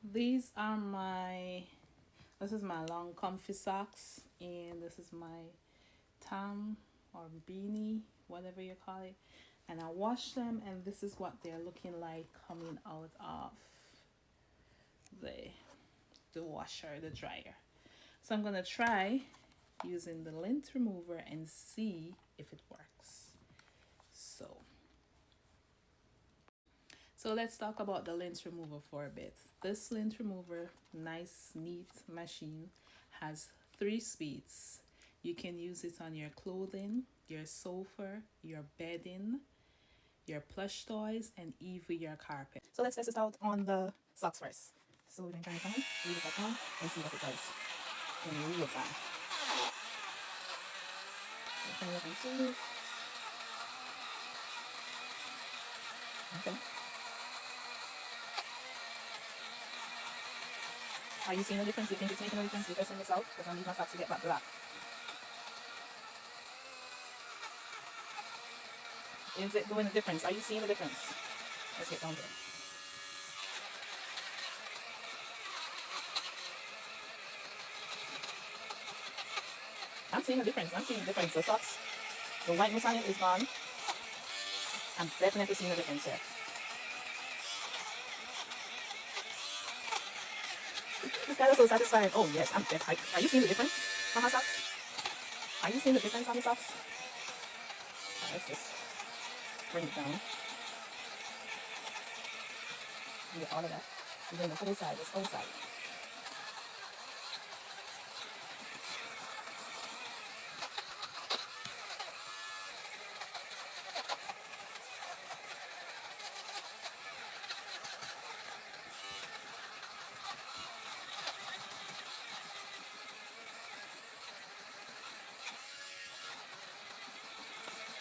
These are my, this is my long comfy socks, and this is my tam or beanie, whatever you call it. And I washed them, and this is what they're looking like coming out of the the washer, the dryer. So I'm gonna try using the lint remover and see if it works. So let's talk about the lint remover for a bit. This lint remover, nice, neat machine, has 3 speeds. You can use it on your clothing, your sofa, your bedding, your plush toys, and even your carpet. So let's test it out on the socks first. So we can turn it on, leave it back on, and see what it does in real time. So turn it on too. Okay. Are you seeing the difference? Do you think it's making a difference? You're testing this out because I need my socks to get back black. Is it doing a difference? Are you seeing the difference? Let's get down there. I'm seeing a difference. I'm seeing a difference. The socks, the whiteness on it is gone. I'm definitely seeing a difference here. This guy is so satisfied. Oh yes, I'm dead. Are you seeing the difference on my socks? Are you seeing the difference on the socks? Let's just bring it down. Get all of that. And then the whole side, this whole side.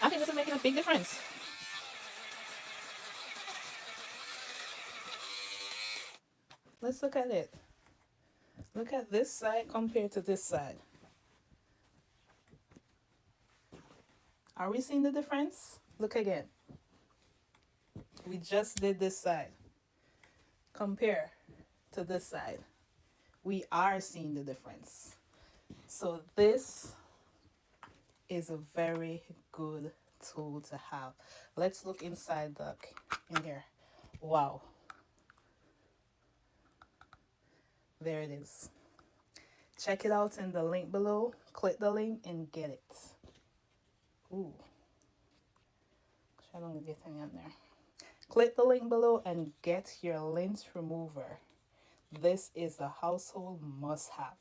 I think this is making a big difference. Let's look at it. Look at this side compared to this side. Are we seeing the difference? Look again. We just did this side. Compare to this side. We are seeing the difference. So this is a very good tool to have. Let's look inside in here. Wow. There it is. Check it out in the link below. Click the link and get it. Ooh. I don't get any in there. Click the link below and get your lint remover. This is a household must-have.